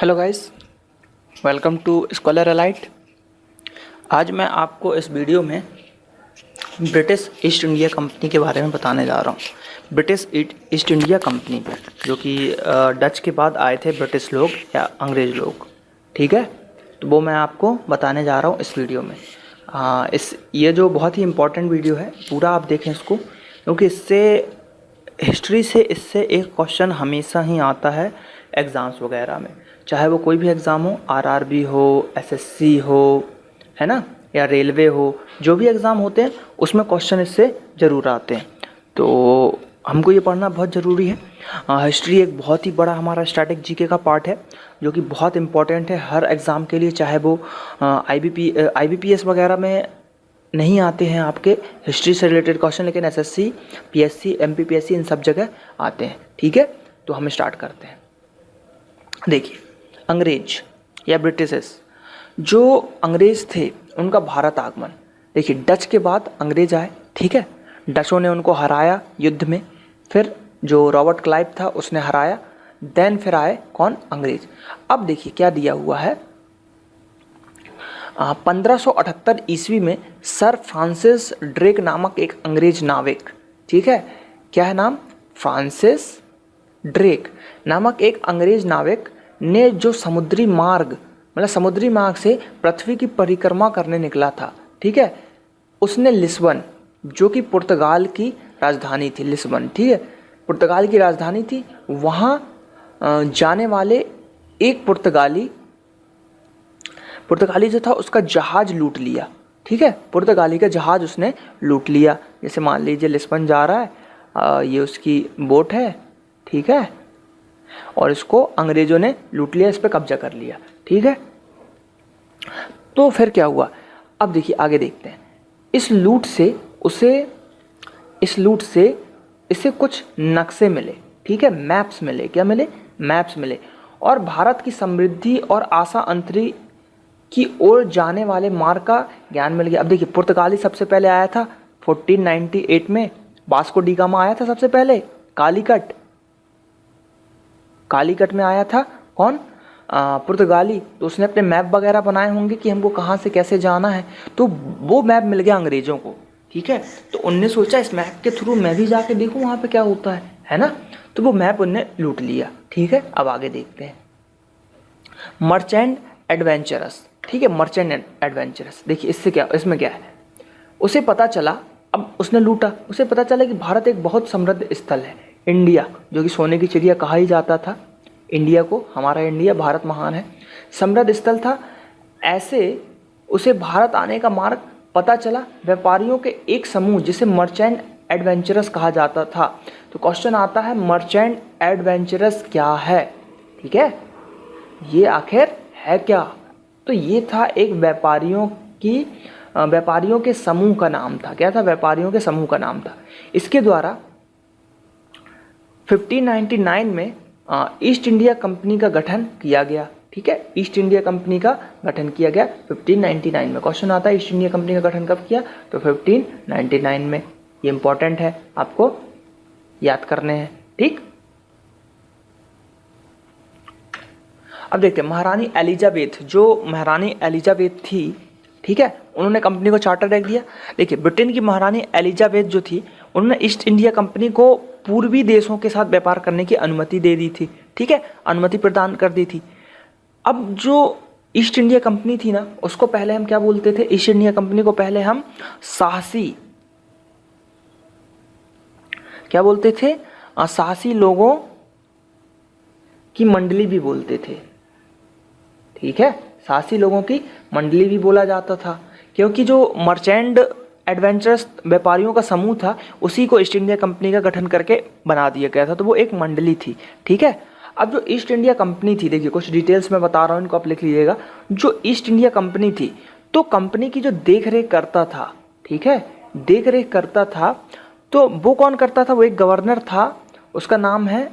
Hello guys, welcome to Scholar Alight. आज मैं आपको इस वीडियो में ब्रिटिश ईस्ट इंडिया कंपनी के बारे में बताने जा रहा हूँ। ब्रिटिश ईस्ट इंडिया कंपनी पे जो कि डच के बाद आए थे ब्रिटिश लोग या अंग्रेज़ लोग, ठीक है। तो वो मैं आपको बताने जा रहा हूँ इस वीडियो में। ये जो बहुत ही इम्पोर्टेंट वीडियो है, पूरा आप देखें इसको, क्योंकि हिस्ट्री से इससे एक क्वेश्चन हमेशा ही आता है एग्ज़ाम्स वगैरह में, चाहे वो कोई भी एग्ज़ाम हो, आरआरबी हो, एसएससी हो, है ना, या रेलवे हो, जो भी एग्ज़ाम होते हैं उसमें क्वेश्चन इससे ज़रूर आते हैं। तो हमको ये पढ़ना बहुत ज़रूरी है। हिस्ट्री एक बहुत ही बड़ा हमारा स्टैटिक जीके का पार्ट है, जो कि बहुत इंपॉर्टेंट है हर एग्ज़ाम के लिए, चाहे वो आईबीपीएस वगैरह में नहीं आते हैं आपके हिस्ट्री से रिलेटेड क्वेश्चन, लेकिन एसएससी, पीएससी, एमपीपीएससी इन सब जगह आते हैं, ठीक है। तो हम स्टार्ट करते हैं। देखिए, अंग्रेज या ब्रिटिशर्स, जो अंग्रेज़ थे उनका भारत आगमन, देखिए डच के बाद अंग्रेज आए, ठीक है। डचों ने उनको हराया युद्ध में, फिर जो रॉबर्ट क्लाइव था उसने हराया, देन फिर आए कौन? अंग्रेज। अब देखिए क्या दिया हुआ है। 1578 ईस्वी में सर फ्रांसिस ड्रेक नामक एक अंग्रेज नाविक, ठीक है, क्या है नाम? फ्रांसिस ड्रेक नामक एक अंग्रेज नाविक ने जो समुद्री मार्ग से पृथ्वी की परिक्रमा करने निकला था, ठीक है, उसने लिस्बन, जो कि पुर्तगाल की राजधानी थी, लिस्बन, ठीक है, पुर्तगाल की राजधानी थी, वहाँ जाने वाले एक पुर्तगाली जो था उसका जहाज लूट लिया, ठीक है। पुर्तगाली का जहाज उसने लूट लिया। जैसे मान लीजिए लिस्बन जा रहा है, ये उसकी बोट है, ठीक है, और इसको अंग्रेजों ने लूट लिया, इस पर कब्जा कर लिया, ठीक है। तो फिर क्या हुआ, अब देखिए आगे देखते हैं। इस लूट से इसे कुछ नक्शे मिले, ठीक है, मैप्स मिले। क्या मिले? मैप्स मिले, और भारत की समृद्धि और आशा अंतरी की ओर जाने वाले मार्ग का ज्ञान मिल गया। अब देखिए, पुर्तगाली सबसे पहले आया था 1498 में, वास्को डी गामा आया था सबसे पहले, कालीकट में आया था कौन? पुर्तगाली। तो उसने अपने मैप वगैरह बनाए होंगे कि हमको कहाँ से कैसे जाना है, तो वो मैप मिल गया अंग्रेजों को, ठीक है। तो उनने सोचा इस मैप के थ्रू मैं भी जाके देखूँ वहाँ पे क्या होता है ना। तो वो मैप उनने लूट लिया, ठीक है। अब आगे देखते हैं। मर्चेंट एडवेंचरस, ठीक है, मर्चेंट एडवेंचरस। देखिए इसमें क्या है, उसे पता चला, अब उसने लूटा, उसे पता चला कि भारत एक बहुत समृद्ध स्थल है, इंडिया, जो कि सोने की चिड़िया कहा ही जाता था इंडिया को, हमारा इंडिया, भारत महान है, समृद्ध स्थल था। ऐसे उसे भारत आने का मार्ग पता चला व्यापारियों के एक समूह, जिसे मर्चेंट एडवेंचरस कहा जाता था। तो क्वेश्चन आता है, मर्चेंट एडवेंचरस क्या है, ठीक है, ये आखिर है क्या? तो ये था एक व्यापारियों के समूह का नाम था। क्या था? व्यापारियों के समूह का नाम था। इसके द्वारा 1599 में ईस्ट इंडिया कंपनी का गठन किया गया, ठीक है, ईस्ट इंडिया कंपनी का गठन किया गया 1599 में। क्वेश्चन आता है ईस्ट इंडिया कंपनी का गठन कब किया? तो 1599 में। ये इंपॉर्टेंट है, आपको याद करने हैं, ठीक। अब देखते हैं, महारानी एलिजाबेथ थी, ठीक है, उन्होंने कंपनी को चार्टर एक्ट दिया। देखिए, ब्रिटेन की महारानी एलिजाबेथ जो थी, उन्होंने ईस्ट इंडिया कंपनी को पूर्वी देशों के साथ व्यापार करने की अनुमति दे दी थी, ठीक है, अनुमति प्रदान कर दी थी। अब जो ईस्ट इंडिया कंपनी थी ना, उसको पहले हम क्या बोलते थे? ईस्ट इंडिया कंपनी को पहले हम साहसी, क्या बोलते थे? साहसी लोगों की मंडली भी बोलते थे, ठीक है, साहसी लोगों की मंडली भी बोला जाता था, क्योंकि जो मर्चेंट एडवेंचरस व्यापारियों का समूह था, उसी को ईस्ट इंडिया कंपनी का गठन करके बना दिया गया था, तो वो एक मंडली थी, ठीक है। अब जो ईस्ट इंडिया कंपनी थी, देखिए कुछ डिटेल्स मैं बता रहा हूँ, इनको आप लिख लीजिएगा। जो ईस्ट इंडिया कंपनी थी, तो कंपनी की जो देख रेख करता था, ठीक है, देख रेख करता था, तो वो कौन करता था? वो एक गवर्नर था, उसका नाम है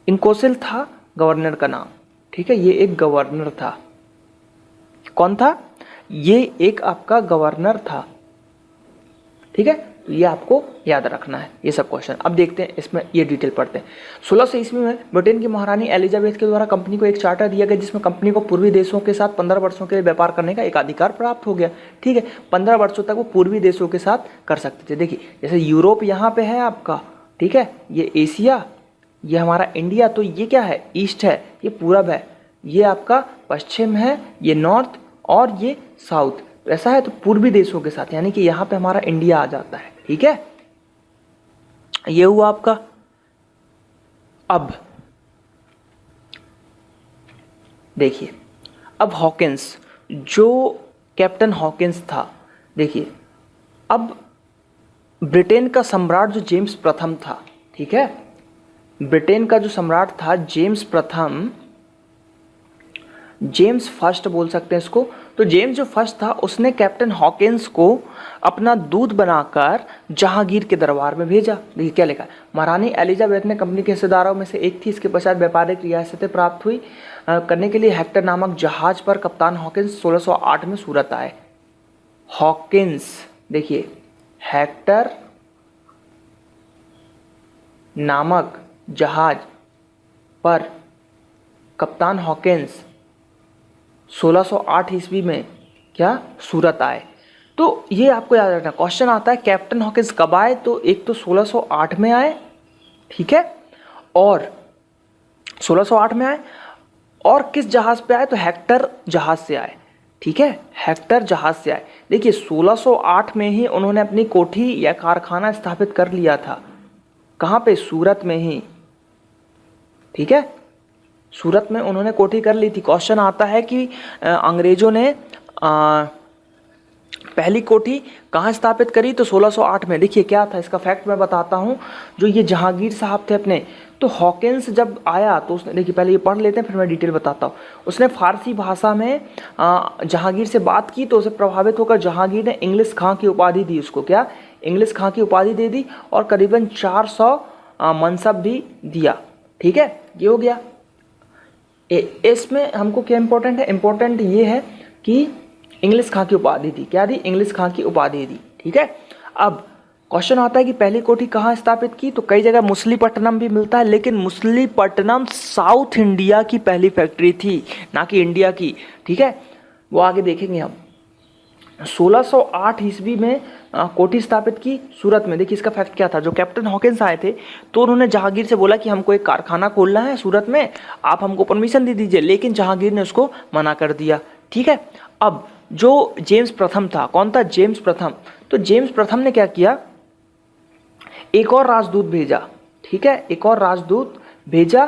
इनकोसेल था गवर्नर का नाम, ठीक है, ये एक गवर्नर था। कौन था? ये एक आपका गवर्नर था, ठीक है। तो ये आपको याद रखना है ये सब क्वेश्चन। अब देखते हैं इसमें ये डिटेल पढ़ते हैं। 1600 ईस्वी में ब्रिटेन की महारानी एलिजाबेथ के द्वारा कंपनी को एक चार्टर दिया गया जिसमें कंपनी को पूर्वी देशों के साथ 15 वर्षों के लिए व्यापार करने का एक अधिकार प्राप्त हो गया। ठीक है, 15 वर्षों तक वो पूर्वी देशों के साथ कर सकते थे। देखिए जैसे यूरोप यहाँ पे है आपका, ठीक है, ये एशिया, ये हमारा इंडिया, तो ये क्या है, ईस्ट है, ये पूरब है, ये आपका पश्चिम है, ये नॉर्थ और ये साउथ। तो ऐसा है, तो पूर्वी देशों के साथ, यानी कि यहाँ पे हमारा इंडिया आ जाता है। ठीक है, ये हुआ आपका। अब देखिए, अब हॉकिंस, जो कैप्टन हॉकिंस था, देखिए अब ब्रिटेन का सम्राट जो जेम्स प्रथम था, ठीक है, ब्रिटेन का जो सम्राट था जेम्स प्रथम, जेम्स फर्स्ट बोल सकते हैं इसको, तो जेम्स जो फर्स्ट था उसने कैप्टन हॉकिंस को अपना दूत बनाकर जहांगीर के दरबार में भेजा। देखिए क्या लिखा है, महारानी एलिजाबेथ ने कंपनी के हिस्सेदारों में से एक थी। इसके पश्चात व्यापारिक रियासतें प्राप्त हुई करने के लिए हेक्टर नामक जहाज पर कप्तान हॉकिंस 1608 में सूरत आए। हॉकिंस, देखिए हेक्टर नामक जहाज पर कप्तान हॉकिंस 1608 ईस्वी में क्या सूरत आए। तो ये आपको याद रखना, क्वेश्चन आता है कैप्टन हॉकिंस कब आए, तो एक तो 1608 में आए, ठीक है, और 1608 में आए, और किस जहाज पे आए, तो हेक्टर जहाज से आए। ठीक है, हेक्टर जहाज से आए। देखिए 1608 में ही उन्होंने अपनी कोठी या कारखाना स्थापित कर लिया था। कहाँ पे, सूरत में ही। ठीक है, सूरत में उन्होंने कोठी कर ली थी। क्वेश्चन आता है कि अंग्रेजों ने पहली कोठी कहाँ स्थापित करी, तो 1608 में। देखिए क्या था इसका फैक्ट मैं बताता हूँ। जो ये जहांगीर साहब थे अपने, तो हॉकिंस जब आया तो उसने, देखिए पहले ये पढ़ लेते हैं फिर मैं डिटेल बताता हूँ। उसने फारसी भाषा में जहांगीर से बात की, तो उसे प्रभावित होकर जहांगीर ने इंग्लिश खां की उपाधि दी उसको। क्या, इंग्लिश खां की उपाधि दे दी, और करीबन 400 मनसब भी दिया। ठीक है, ये हो गया। इसमें हमको क्या इंपॉर्टेंट है, इंपॉर्टेंट ये है कि इंग्लिश खां की उपाधि दी। क्या दी, इंग्लिश खां की उपाधि दी। ठीक है, अब क्वेश्चन आता है कि पहली कोठी कहाँ स्थापित की, तो कई जगह मुसलीपट्टनम भी मिलता है, लेकिन मुसलीपट्टनम साउथ इंडिया की पहली फैक्ट्री थी, ना कि इंडिया की। ठीक है, वो आगे देखेंगे हम। 1608 ईस्वी में कोठी स्थापित की सूरत में। देखिए इसका फैक्ट क्या था, जो कैप्टन हॉकिंस आए थे तो उन्होंने जहांगीर से बोला कि हमको एक कारखाना खोलना है सूरत में, आप हमको परमिशन दे दीजिए, लेकिन जहांगीर ने उसको मना कर दिया। ठीक है, अब जो जेम्स प्रथम था, कौन था, जेम्स प्रथम, तो जेम्स प्रथम ने क्या किया, एक और राजदूत भेजा। ठीक है, एक और राजदूत भेजा,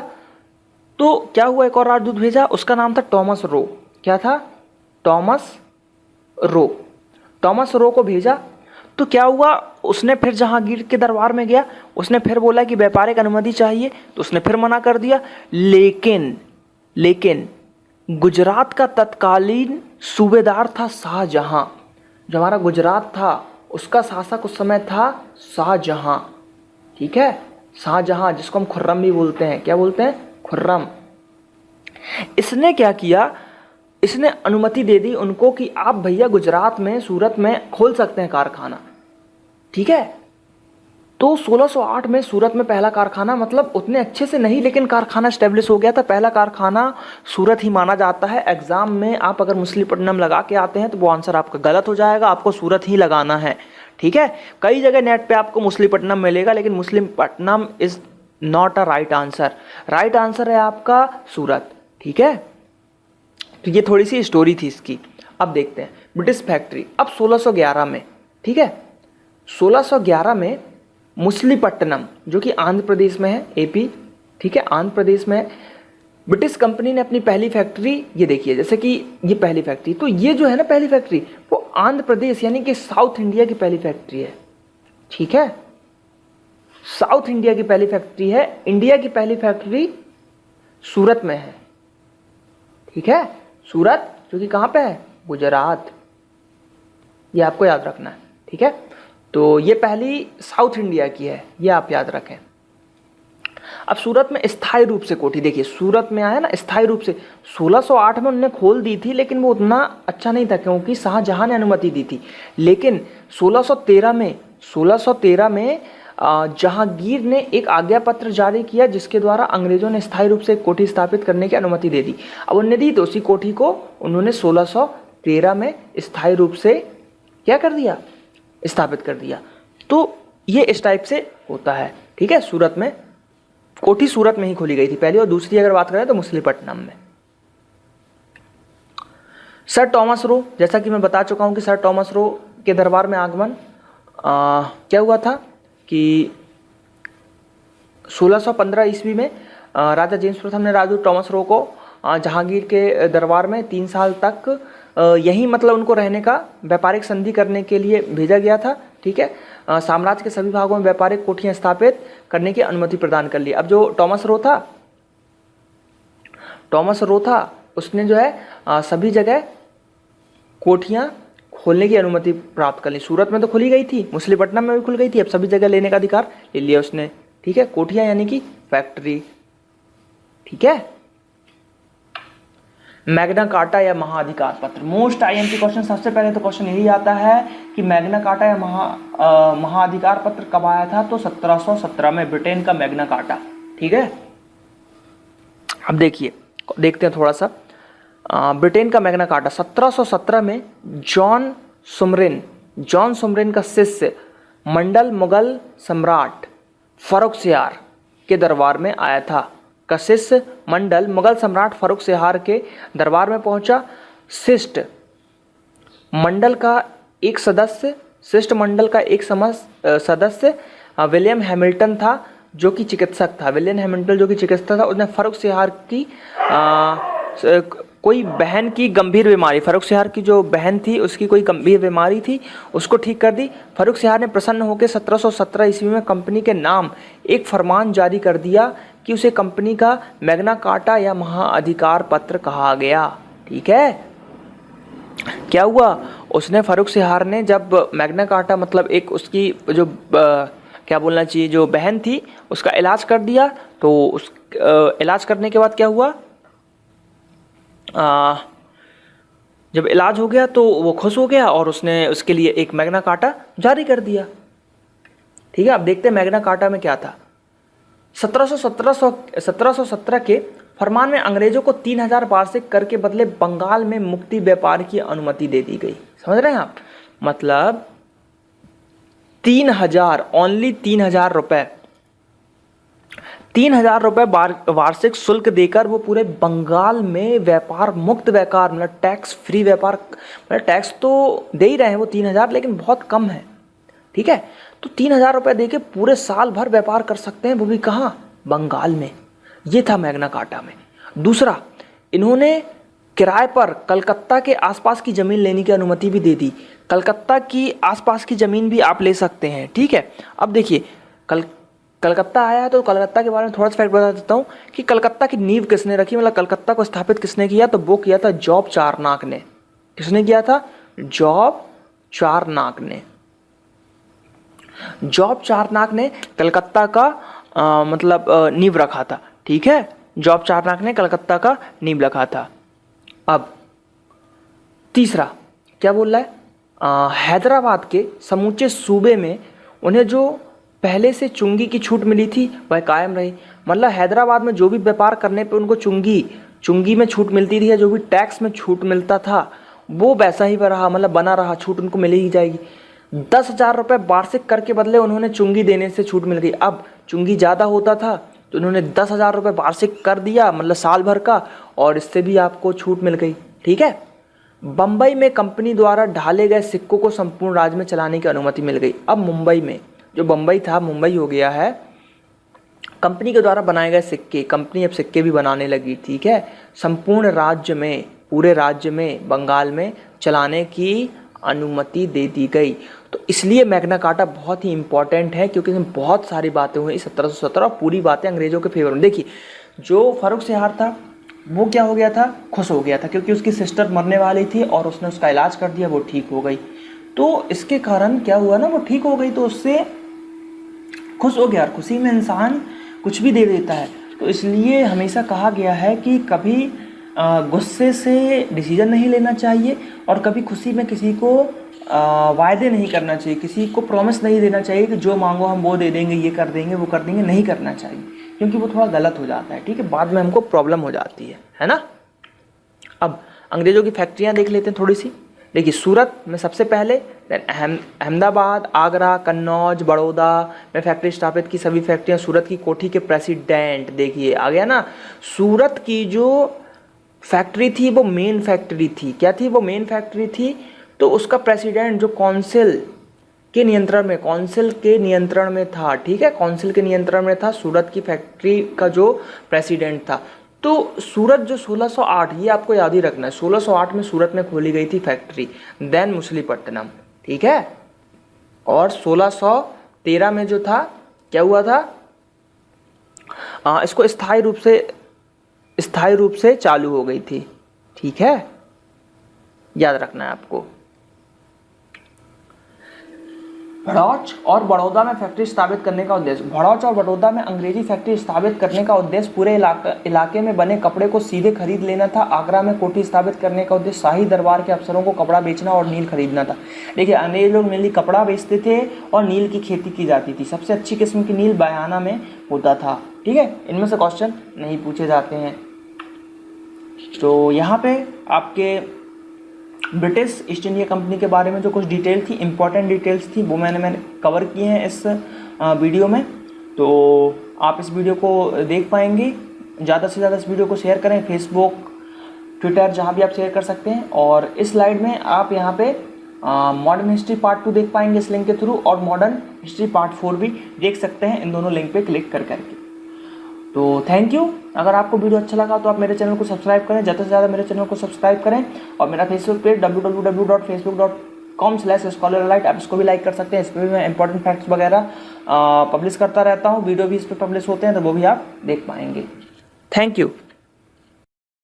तो क्या हुआ, एक और राजदूत भेजा, उसका नाम था टॉमस रो। क्या था, टॉमस रो। टॉमस रो को भेजा, तो क्या हुआ, उसने फिर जहांगीर के दरबार में गया, उसने फिर बोला कि व्यापारिक अनुमति चाहिए, तो उसने फिर मना कर दिया। लेकिन गुजरात का तत्कालीन सूबेदार था शाहजहां। जो हमारा गुजरात था उसका शासक उस समय था शाहजहां। ठीक है, शाहजहां, जिसको हम खुर्रम भी बोलते हैं। क्या बोलते हैं, खुर्रम। इसने क्या किया, इसने अनुमति दे दी उनको कि आप भैया गुजरात में, सूरत में खोल सकते हैं कारखाना। ठीक है, तो 1608 में सूरत में पहला कारखाना, मतलब उतने अच्छे से नहीं, लेकिन कारखाना स्टेब्लिश हो गया था। पहला कारखाना सूरत ही माना जाता है। एग्जाम में आप अगर मुसलीपट्टनम लगा के आते हैं तो वो आंसर आपका गलत हो जाएगा, आपको सूरत ही लगाना है। ठीक है, कई जगह नेट पे आपको मुसलीपट्टनम मिलेगा, लेकिन Masulipatnam is not a right answer. Right answer है आपका सूरत। ठीक है, तो ये थोड़ी सी स्टोरी थी इसकी। अब देखते हैं ब्रिटिश फैक्ट्री। अब 1611 में, ठीक है, 1611 में मुसलीपट्टनम, जो कि आंध्र प्रदेश में है, एपी, ठीक है, आंध्र प्रदेश में है, ब्रिटिश कंपनी ने अपनी पहली फैक्ट्री, ये देखिए जैसे कि ये पहली फैक्ट्री, तो ये जो है ना पहली फैक्ट्री, वो आंध्र प्रदेश यानी कि साउथ इंडिया की पहली फैक्ट्री है। ठीक है, साउथ इंडिया की पहली फैक्ट्री है। इंडिया की पहली फैक्ट्री सूरत में है। ठीक है, सूरत, जो कि कहाँ पे है, गुजरात। ये आपको याद रखना है। ठीक है, तो ये पहली साउथ इंडिया की है, ये आप याद रखें। अब सूरत में स्थायी रूप से कोठी, देखिए सूरत में आया ना स्थायी रूप से, 1608 में उन्होंने खोल दी थी, लेकिन वो उतना अच्छा नहीं था क्योंकि शाहजहां ने अनुमति दी थी। लेकिन 1613 में 1613 में जहांगीर ने एक आज्ञा पत्र जारी किया जिसके द्वारा अंग्रेजों ने स्थायी रूप से एक कोठी स्थापित करने की अनुमति दे दी। अब उन्होंने दी तो उसी कोठी को उन्होंने 1613 में स्थायी रूप से क्या कर दिया, स्थापित कर दिया। तो ये इस टाइप से होता है, ठीक है। सूरत में कोठी सूरत में ही खोली गई थी पहली, और दूसरी अगर बात करें तो मछलीपट्टनम में। सर टॉमस रो, जैसा कि मैं बता चुका हूं कि सर टॉमस रो के दरबार में आगमन क्या हुआ था कि 1615 ईस्वी में राजा जेम्स प्रथम ने राजू टॉमस रो को जहांगीर के दरबार में 3 साल तक यहीं मतलब उनको रहने का व्यापारिक संधि करने के लिए भेजा गया था, ठीक है। साम्राज्य के सभी भागों में व्यापारिक कोठियां स्थापित करने की अनुमति प्रदान कर ली। अब जो टॉमस रो था उसने जो है सभी जगह कोठियां खोलने की अनुमति प्राप्त कर ली। सूरत में तो खुली गई थी, मछलीपट्टनम में भी खुल गई थी, अब सभी जगह लेने का अधिकार ले लिया उसने, ठीक है। कोठियां यानी कि फैक्ट्री, ठीक है। मैग्ना कार्टा या महाअधिकार पत्र, मोस्ट आईएमपी क्वेश्चन। सबसे पहले तो क्वेश्चन यही आता है कि मैग्ना कार्टा या महाअधिकार पत्र कब आया था, तो 1717 में ब्रिटेन का मैग्ना कार्टा, ठीक है। अब देखते हैं थोड़ा सा ब्रिटेन का मैग्ना कार्टा। 1717 में जॉन सुमरिन का शिष्य मंडल मुगल सम्राट फर्रुखसियार के दरबार में आया था। का शिष्य मंडल मुगल सम्राट फर्रुखसियार के दरबार में पहुंचा। शिष्ट मंडल का एक सदस्य विलियम हैमिल्टन था जो कि चिकित्सक था। उसने फर्रुखसियार की कोई बहन की गंभीर बीमारी, फर्रुखसियार की जो बहन थी उसकी कोई गंभीर बीमारी थी, उसको ठीक कर दी। फर्रुखसियार ने प्रसन्न होकर 1717 ईस्वी में कंपनी के नाम एक फरमान जारी कर दिया कि उसे कंपनी का मैग्ना कार्टा या महाअधिकार पत्र कहा गया, ठीक है। क्या हुआ, उसने फर्रुखसियार ने जब मैग्ना कार्टा मतलब एक उसकी जो क्या बोलना चाहिए जो बहन थी उसका इलाज कर दिया, तो उस इलाज करने के बाद क्या हुआ, जब इलाज हो गया तो वो खुश हो गया और उसने उसके लिए एक मैग्ना कार्टा जारी कर दिया, ठीक है। अब देखते हैं मैग्ना कार्टा में क्या था। 1717 के फरमान में अंग्रेजों को 3000 वार्षिक कर के बदले बंगाल में मुक्ति व्यापार की अनुमति दे दी गई। समझ रहे हैं आप, मतलब 3000, ओनली 3000 रुपए, 3000 रुपए वार्षिक शुल्क देकर वो पूरे बंगाल में व्यापार मुक्त व्यापार मतलब टैक्स फ्री व्यापार, मतलब टैक्स तो दे ही रहे हैं वो 3000 लेकिन बहुत कम है, ठीक है। तो 3000 रुपए देके पूरे साल भर व्यापार कर सकते हैं, वो भी कहाँ, बंगाल में। ये था मैग्ना कार्टा में। दूसरा, इन्होंने किराए पर कलकत्ता के आसपास की ज़मीन लेने की अनुमति भी दे दी। कलकत्ता की आसपास की ज़मीन भी आप ले सकते हैं, ठीक है। अब देखिए कलकत्ता आया है तो कलकत्ता के बारे में थोड़ा सा फैक्ट बता देता हूँ कि कलकत्ता की नींव किसने रखी, मतलब कलकत्ता को स्थापित किसने किया, तो वो किया था जॉब चारनाक ने। किसने किया था, जॉब चारनाक ने। जॉब चारनाक ने कलकत्ता का मतलब नींव रखा था, ठीक है। जॉब चारनाक ने कलकत्ता का नींव रखा था। अब तीसरा क्या बोल रहा है, हैदराबाद के समूचे सूबे में उन्हें जो पहले से चुंगी की छूट मिली थी वह कायम रही। मतलब हैदराबाद में जो भी व्यापार करने पे उनको चुंगी में छूट मिलती थी या जो भी टैक्स में छूट मिलता था वो वैसा ही रहा, मतलब बना रहा, छूट उनको मिल ही जाएगी। 10,000 रुपये वार्षिक कर के बदले उन्होंने चुंगी देने से छूट मिल गई। अब चुंगी ज़्यादा होता था तो उन्होंने 10,000 रुपये वार्षिक कर दिया, मतलब साल भर का, और इससे भी आपको छूट मिल गई, ठीक है। बम्बई में कंपनी द्वारा ढाले गए सिक्कों को संपूर्ण राज्य में चलाने की अनुमति मिल गई। अब मुंबई में, जो बम्बई था मुंबई हो गया है, कंपनी के द्वारा बनाए गए सिक्के, कंपनी अब सिक्के भी बनाने लगी, ठीक है। संपूर्ण राज्य में, पूरे राज्य में, बंगाल में चलाने की अनुमति दे दी गई। तो इसलिए मैग्ना कार्टा बहुत ही इंपॉर्टेंट है क्योंकि इसमें बहुत सारी बातें हुई 1717 और पूरी बातें अंग्रेजों के फेवर में। देखिए जो फर्रुखसियार था वो क्या हो गया था, खुश हो गया था क्योंकि उसकी सिस्टर मरने वाली थी और उसने उसका इलाज कर दिया, वो ठीक हो गई। तो इसके कारण क्या हुआ ना, वो ठीक हो गई तो उससे खुश हो गया। और खुशी में इंसान कुछ भी दे देता है। तो इसलिए हमेशा कहा गया है कि कभी गुस्से से डिसीजन नहीं लेना चाहिए और कभी खुशी में किसी को वायदे नहीं करना चाहिए, किसी को प्रॉमिस नहीं देना चाहिए कि जो मांगो हम वो दे देंगे, ये कर देंगे, वो कर देंगे, नहीं करना चाहिए, क्योंकि वो थोड़ा गलत हो जाता है, ठीक है, बाद में हमको प्रॉब्लम हो जाती है ना। अब अंग्रेजों की फैक्ट्रियाँ देख लेते हैं थोड़ी सी। देखिए सूरत में सबसे पहले, अहमदाबाद, आगरा, कन्नौज, बड़ौदा में फैक्ट्री स्थापित की। सभी फैक्ट्रियाँ सूरत की कोठी के प्रेसिडेंट, देखिए आ गया ना, सूरत की जो फैक्ट्री थी वो मेन फैक्ट्री थी। क्या थी वो? मेन फैक्ट्री थी। तो उसका प्रेसिडेंट जो काउंसिल के नियंत्रण में था, ठीक है, काउंसिल के नियंत्रण में था, सूरत की फैक्ट्री का जो प्रेसिडेंट था। तो सूरत जो 1608, ये आपको याद ही रखना है, 1608 में सूरत में खोली गई थी फैक्ट्री, देन मछलीपट्टनम, ठीक है। और 1613 में जो था, क्या हुआ था, इसको स्थायी रूप से चालू हो गई थी, ठीक है, याद रखना है आपको। भड़ौच और बड़ौदा में फैक्ट्री स्थापित करने का उद्देश्य, भड़ौच और बड़ौदा में अंग्रेजी फैक्ट्री स्थापित करने का उद्देश्य पूरे इलाके में बने कपड़े को सीधे खरीद लेना था। आगरा में कोठी स्थापित करने का उद्देश्य शाही दरबार के अफसरों को कपड़ा बेचना और नील खरीदना था। देखिए अंग्रेज लोग मेनली कपड़ा बेचते थे और नील की खेती की जाती थी। सबसे अच्छी किस्म की नील बयाना में होता था, ठीक है। इनमें से क्वेश्चन नहीं पूछे जाते हैं। तो यहाँ पे आपके ब्रिटिश ईस्ट इंडिया कंपनी के बारे में जो कुछ डिटेल थी, इंपॉर्टेंट डिटेल्स थी, वो मैंने कवर किए हैं इस वीडियो में। तो आप इस वीडियो को देख पाएंगे। ज़्यादा से ज़्यादा इस वीडियो को शेयर करें, फेसबुक, ट्विटर, जहाँ भी आप शेयर कर सकते हैं। और इस स्लाइड में आप यहाँ पे मॉडर्न हिस्ट्री पार्ट 2 देख पाएंगे इस लिंक के थ्रू, और मॉडर्न हिस्ट्री पार्ट 4 भी देख सकते हैं इन दोनों लिंक पे क्लिक कर करके। तो थैंक यू। अगर आपको वीडियो अच्छा लगा तो आप मेरे चैनल को सब्सक्राइब करें, ज़्यादा से ज़्यादा मेरे चैनल को सब्सक्राइब करें। और मेरा फेसबुक पेज www.facebook.com/scholaralite, आप इसको भी लाइक कर सकते हैं। इस पर भी मैं इंपॉर्टेंट फैक्ट्स वगैरह पब्लिश करता रहता हूँ, वीडियो भी इस पर पब्लिश होते हैं, तो वो भी आप देख पाएंगे। Thank you.